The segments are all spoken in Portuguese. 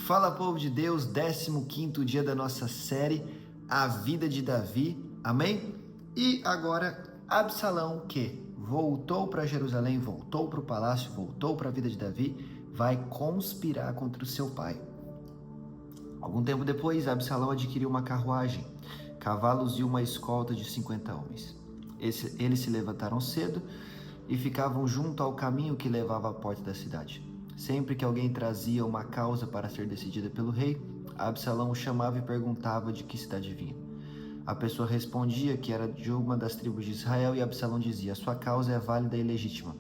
Fala, povo de Deus, 15º dia da nossa série A Vida de Davi, amém? E agora Absalão, que voltou para Jerusalém, voltou para o palácio, voltou para a vida de Davi, vai conspirar contra o seu pai. Algum tempo depois, Absalão adquiriu uma carruagem, cavalos e uma escolta de 50 homens. Eles se levantaram cedo e ficavam junto ao caminho que levava à porta da cidade. Sempre que alguém trazia uma causa para ser decidida pelo rei, Absalão o chamava e perguntava de que cidade vinha. A pessoa respondia que era de uma das tribos de Israel e Absalão dizia: sua causa é válida e legítima.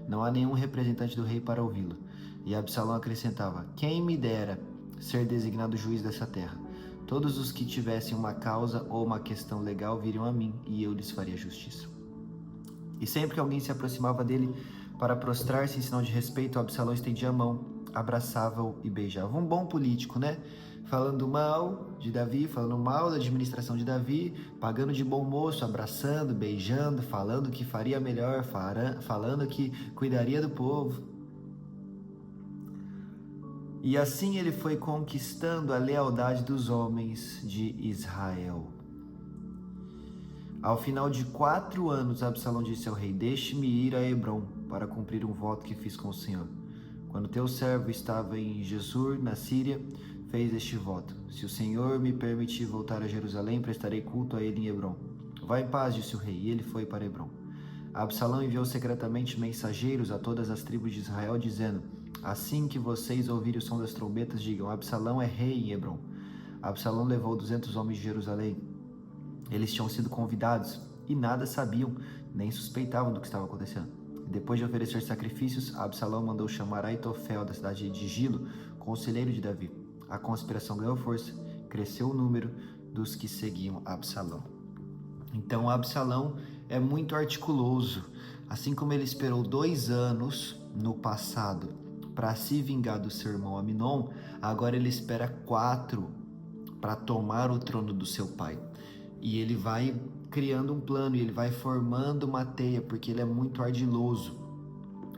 Não há nenhum representante do rei para ouvi-la. E Absalão acrescentava: quem me dera ser designado juiz dessa terra. Todos os que tivessem uma causa ou uma questão legal viriam a mim e eu lhes faria justiça. E sempre que alguém se aproximava dele para prostrar-se em sinal de respeito, Absalão estendia a mão, abraçava-o e beijava. Um bom político, né? Falando mal de Davi, falando mal da administração de Davi, pagando de bom moço, abraçando, beijando, falando que faria melhor, falando que cuidaria do povo. E assim ele foi conquistando a lealdade dos homens de Israel. Ao final de 4 anos, Absalão disse ao rei: deixe-me ir a Hebrom para cumprir um voto que fiz com o Senhor. Quando teu servo estava em Gesur, na Síria, fez este voto: se o Senhor me permitir voltar a Jerusalém, prestarei culto a ele em Hebrom. Vá em paz, disse o rei, e ele foi para Hebrom. Absalão enviou secretamente mensageiros a todas as tribos de Israel, dizendo: assim que vocês ouvirem o som das trombetas, digam: Absalão é rei em Hebrom. Absalão levou 200 homens de Jerusalém. Eles tinham sido convidados e nada sabiam, nem suspeitavam do que estava acontecendo. Depois de oferecer sacrifícios, Absalão mandou chamar Aitofel da cidade de Gilo, conselheiro de Davi. A conspiração ganhou força, cresceu o número dos que seguiam Absalão. Então Absalão é muito articuloso. Assim como ele esperou 2 anos no passado para se vingar do seu irmão Aminon, agora ele espera 4 para tomar o trono do seu pai. E ele vai criando um plano e ele vai formando uma teia, porque ele é muito ardiloso.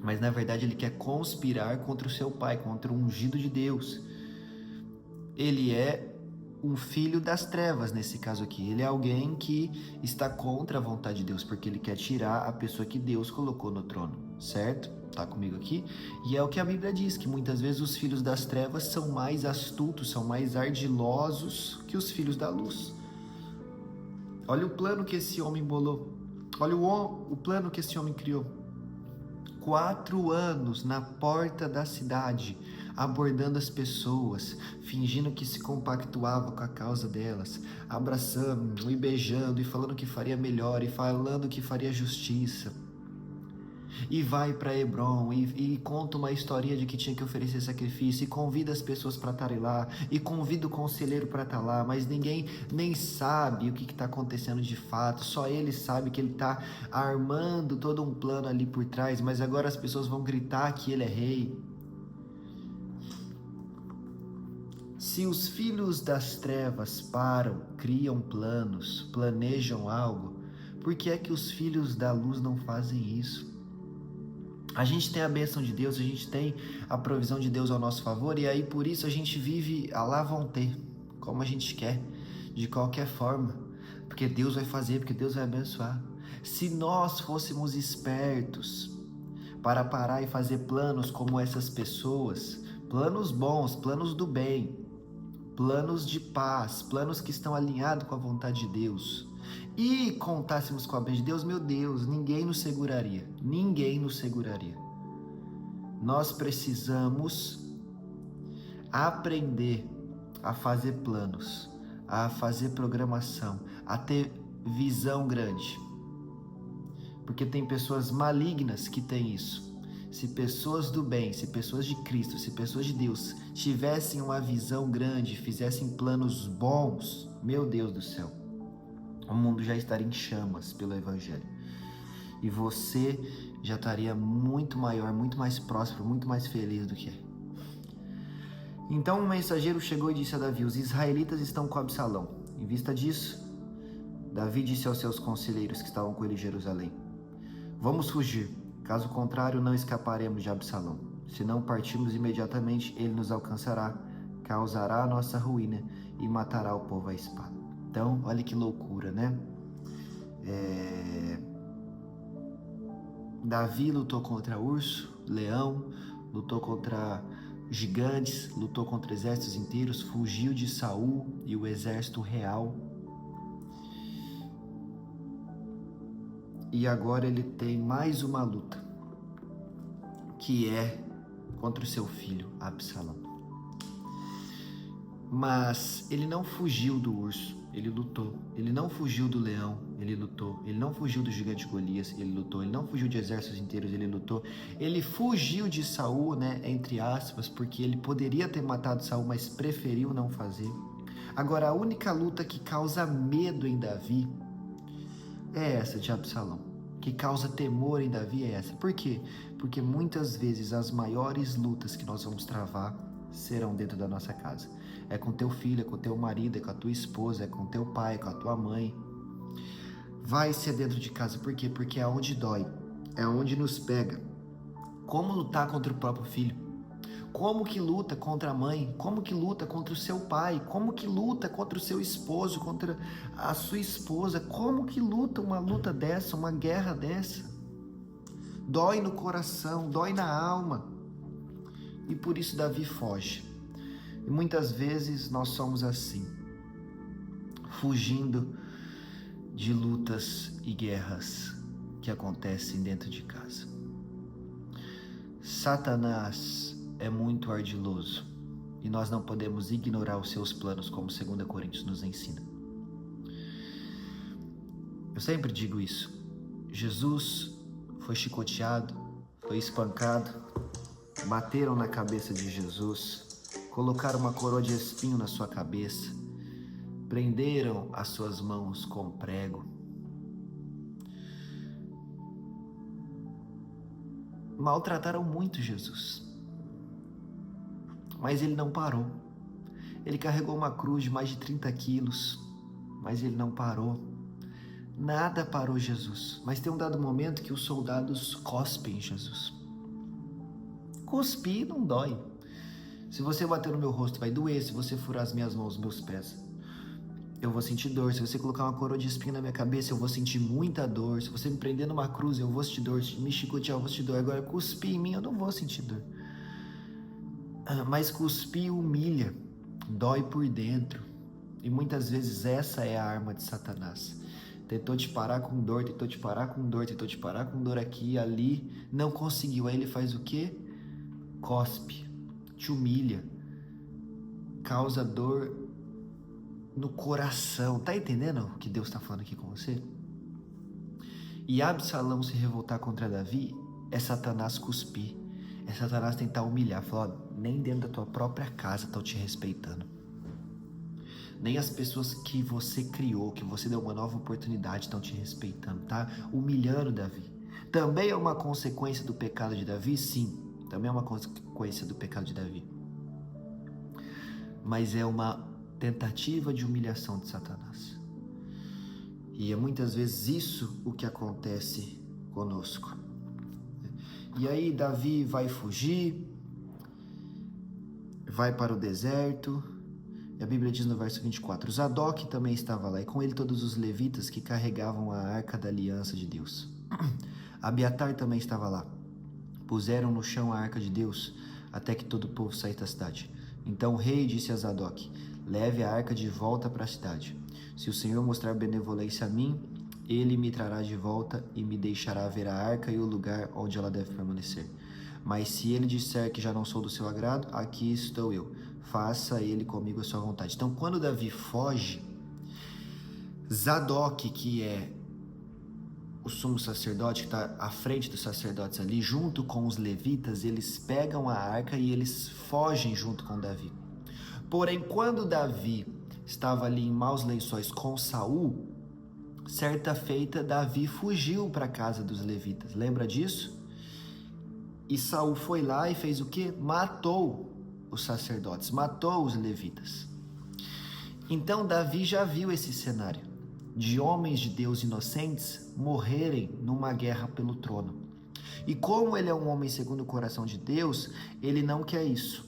Mas na verdade ele quer conspirar contra o seu pai, contra o ungido de Deus. Ele é um filho das trevas nesse caso aqui. Ele é alguém que está contra a vontade de Deus, porque ele quer tirar a pessoa que Deus colocou no trono, certo? Tá comigo aqui? E é o que a Bíblia diz, que muitas vezes os filhos das trevas são mais astutos, são mais ardilosos que os filhos da luz. Olha o plano que esse homem bolou. Olha o plano que esse homem criou. 4 anos na porta da cidade, abordando as pessoas, fingindo que se compactuava com a causa delas, abraçando e beijando e falando que faria melhor e falando que faria justiça. E vai para Hebrom e conta uma historinha de que tinha que oferecer sacrifício e convida as pessoas para estarem lá e convida o conselheiro para estar lá, mas ninguém nem sabe o que está acontecendo de fato, só ele sabe que ele está armando todo um plano ali por trás, mas agora as pessoas vão gritar que ele é rei. Se os filhos das trevas param, criam planos, planejam algo, por que é que os filhos da luz não fazem isso? A gente tem a bênção de Deus, a gente tem a provisão de Deus ao nosso favor, e aí por isso a gente vive à la vontade, como a gente quer, de qualquer forma, porque Deus vai fazer, porque Deus vai abençoar. Se nós fôssemos espertos para parar e fazer planos como essas pessoas, planos bons, planos do bem, planos de paz, planos que estão alinhados com a vontade de Deus, e contássemos com a bênção de Deus, meu Deus, ninguém nos seguraria, ninguém nos seguraria. Nós precisamos aprender a fazer planos, a fazer programação, a ter visão grande, porque tem pessoas malignas que têm isso. Se pessoas do bem, se pessoas de Cristo, se pessoas de Deus tivessem uma visão grande, fizessem planos bons, meu Deus do céu, o mundo já estaria em chamas pelo Evangelho. E você já estaria muito maior, muito mais próspero, muito mais feliz do que é. Então um mensageiro chegou e disse a Davi: os israelitas estão com Absalão. Em vista disso, Davi disse aos seus conselheiros que estavam com ele em Jerusalém: vamos fugir, caso contrário não escaparemos de Absalão. Se não partirmos imediatamente, ele nos alcançará, causará a nossa ruína e matará o povo à espada. Então, olha que loucura, né? Davi lutou contra urso, leão, lutou contra gigantes, lutou contra exércitos inteiros, fugiu de Saul e o exército real. E agora ele tem mais uma luta, que é contra o seu filho, Absalão. Mas ele não fugiu do urso, ele lutou. Ele não fugiu do leão, ele lutou. Ele não fugiu do gigante Golias, ele lutou. Ele não fugiu de exércitos inteiros, ele lutou. Ele fugiu de Saul, né, entre aspas, porque ele poderia ter matado Saul, mas preferiu não fazer. Agora, a única luta que causa medo em Davi é essa de Absalão. Que causa temor em Davi é essa. Por quê? Porque muitas vezes as maiores lutas que nós vamos travar serão dentro da nossa casa. É com teu filho, é com teu marido, é com a tua esposa, é com teu pai, é com a tua mãe. Vai ser dentro de casa. Por quê? Porque é onde dói, é onde nos pega. Como lutar contra o próprio filho? Como que luta contra a mãe? Como que luta contra o seu pai? Como que luta contra o seu esposo, contra a sua esposa? Como que luta uma luta dessa, uma guerra dessa? Dói no coração, dói na alma. E por isso Davi foge. E muitas vezes nós somos assim, fugindo de lutas e guerras que acontecem dentro de casa. Satanás é muito ardiloso e nós não podemos ignorar os seus planos, como 2 Coríntios nos ensina. Eu sempre digo isso. Jesus foi chicoteado, foi espancado, bateram na cabeça de Jesus, colocaram uma coroa de espinho na sua cabeça, prenderam as suas mãos com prego. Maltrataram muito Jesus. Mas ele não parou. Ele carregou uma cruz de mais de 30 quilos, mas ele não parou. Nada parou Jesus. Mas tem um dado momento que os soldados cospem Jesus. Cuspir não dói. Se você bater no meu rosto vai doer, se você furar as minhas mãos, os meus pés, eu vou sentir dor. Se você colocar uma coroa de espinho na minha cabeça, eu vou sentir muita dor. Se você me prender numa cruz, eu vou sentir dor. Se me chicotear, eu vou sentir dor. Agora, cuspir em mim, eu não vou sentir dor. Mas cuspir humilha, dói por dentro. E muitas vezes essa é a arma de Satanás. Tentou te parar com dor, tentou te parar com dor, tentou te parar com dor aqui e ali. Não conseguiu. Aí ele faz o quê? Cospe, te humilha, causa dor no coração. Tá entendendo o que Deus está falando aqui com você? E Absalão se revoltar contra Davi é Satanás cuspir, é Satanás tentar humilhar, falar, ó, nem dentro da tua própria casa estão te respeitando, nem as pessoas que você criou, que você deu uma nova oportunidade estão te respeitando, tá? Humilhando Davi. Também é uma consequência do pecado de Davi? Sim, também é uma consequência do pecado de Davi. Mas é uma tentativa de humilhação de Satanás. E é muitas vezes isso o que acontece conosco. E aí Davi vai fugir, vai para o deserto, e a Bíblia diz no verso 24, Zadok também estava lá, e com ele todos os levitas que carregavam a arca da aliança de Deus. Abiatar também estava lá. Puseram no chão a arca de Deus, até que todo o povo saísse da cidade. Então o rei disse a Zadok, leve a arca de volta para a cidade. Se o Senhor mostrar benevolência a mim, ele me trará de volta e me deixará ver a arca e o lugar onde ela deve permanecer. Mas se ele disser que já não sou do seu agrado, aqui estou eu. Faça ele comigo a sua vontade. Então, quando Davi foge, Zadok, que é o sumo sacerdote, que está à frente dos sacerdotes ali, junto com os levitas, eles pegam a arca e eles fogem junto com Davi. Porém, quando Davi estava ali em maus lençóis com Saul, certa feita Davi fugiu para a casa dos levitas. Lembra disso? E Saul foi lá e fez o quê? Matou os sacerdotes, matou os levitas. Então Davi já viu esse cenário de homens de Deus inocentes morrerem numa guerra pelo trono. E como ele é um homem segundo o coração de Deus, ele não quer isso.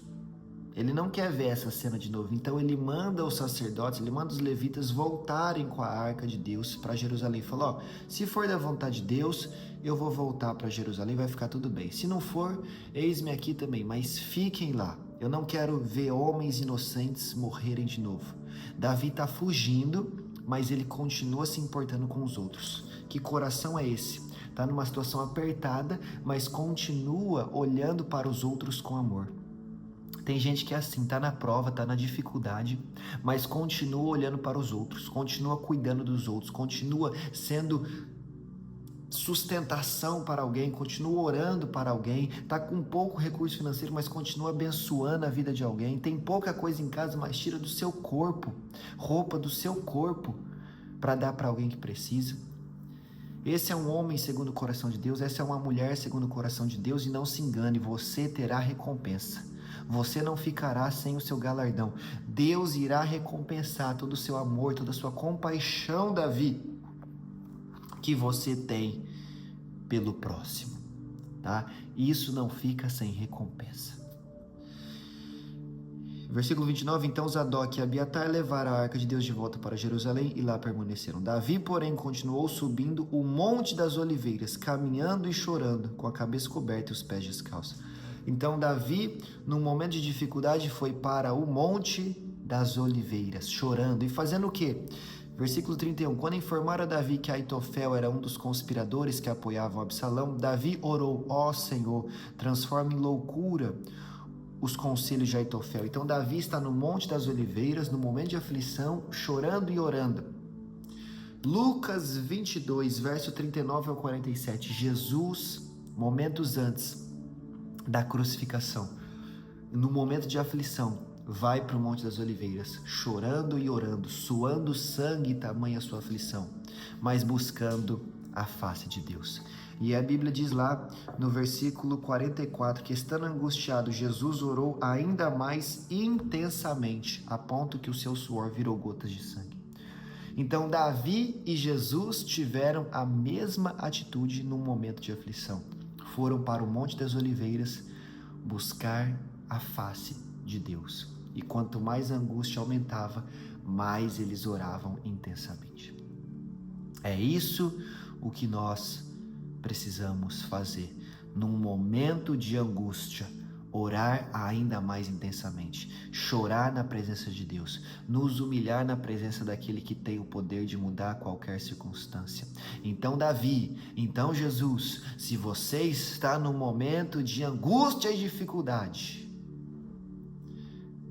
Ele não quer ver essa cena de novo. Então ele manda os sacerdotes, ele manda os levitas voltarem com a arca de Deus para Jerusalém. Falou, se for da vontade de Deus, eu vou voltar para Jerusalém, vai ficar tudo bem. Se não for, eis-me aqui também, mas fiquem lá. Eu não quero ver homens inocentes morrerem de novo. Davi está fugindo, mas ele continua se importando com os outros. Que coração é esse? Está numa situação apertada, mas continua olhando para os outros com amor. Tem gente que é assim, está na prova, está na dificuldade, mas continua olhando para os outros, continua cuidando dos outros, continua sendo sustentação para alguém, continua orando para alguém, está com pouco recurso financeiro, mas continua abençoando a vida de alguém, tem pouca coisa em casa, mas tira do seu corpo, roupa do seu corpo, para dar para alguém que precisa. Esse é um homem segundo o coração de Deus, essa é uma mulher segundo o coração de Deus, e não se engane, você terá recompensa. Você não ficará sem o seu galardão. Deus irá recompensar todo o seu amor, toda a sua compaixão, Davi, que você tem pelo próximo, tá? Isso não fica sem recompensa. Versículo 29, então Zadok e Abiatar levaram a arca de Deus de volta para Jerusalém e lá permaneceram. Davi, porém, continuou subindo o Monte das Oliveiras, caminhando e chorando, com a cabeça coberta e os pés descalços. Então Davi, num momento de dificuldade, foi para o Monte das Oliveiras, chorando e fazendo o quê? Versículo 31, quando informaram a Davi que Aitofel era um dos conspiradores que apoiavam Absalão, Davi orou, ó Senhor, transforma em loucura os conselhos de Aitofel. Então Davi está no Monte das Oliveiras, no momento de aflição, chorando e orando. Lucas 22, verso 39 ao 47, Jesus, momentos antes da crucificação, no momento de aflição, vai para o Monte das Oliveiras, chorando e orando, suando sangue e tamanha sua aflição, mas buscando a face de Deus. E a Bíblia diz lá no versículo 44 que, estando angustiado, Jesus orou ainda mais intensamente, a ponto que o seu suor virou gotas de sangue. Então Davi e Jesus tiveram a mesma atitude num momento de aflição. Foram para o Monte das Oliveiras buscar a face de Deus. E quanto mais a angústia aumentava, mais eles oravam intensamente. É isso o que nós precisamos fazer. Num momento de angústia, orar ainda mais intensamente, chorar na presença de Deus, nos humilhar na presença daquele que tem o poder de mudar qualquer circunstância. Então Davi, então Jesus, se você está num momento de angústia e dificuldade,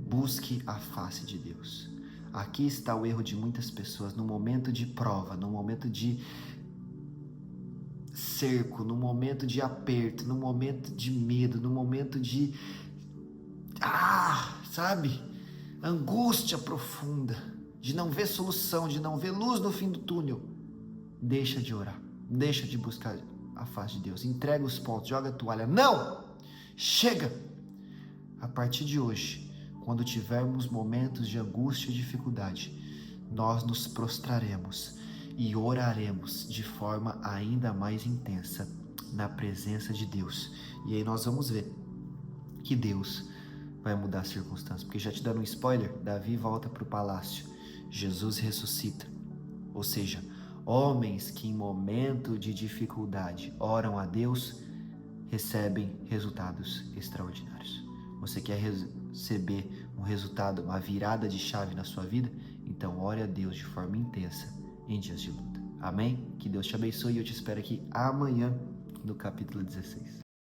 busque a face de Deus. Aqui está o erro de muitas pessoas, no momento de prova, no momento de cerco, no momento de aperto, no momento de medo, no momento de angústia profunda, de não ver solução, de não ver luz no fim do túnel. Deixa de orar, deixa de buscar a face de Deus, entrega os pontos, joga a toalha. Não! Chega! A partir de hoje, quando tivermos momentos de angústia e dificuldade, nós nos prostraremos e oraremos de forma ainda mais intensa na presença de Deus. E aí nós vamos ver que Deus vai mudar as circunstâncias. Porque já te dando um spoiler, Davi volta para o palácio, Jesus ressuscita. Ou seja, homens que em momento de dificuldade oram a Deus, recebem resultados extraordinários. Você quer receber um resultado, uma virada de chave na sua vida? Então ore a Deus de forma intensa em dias de luta. Amém? Que Deus te abençoe e eu te espero aqui amanhã no capítulo 16.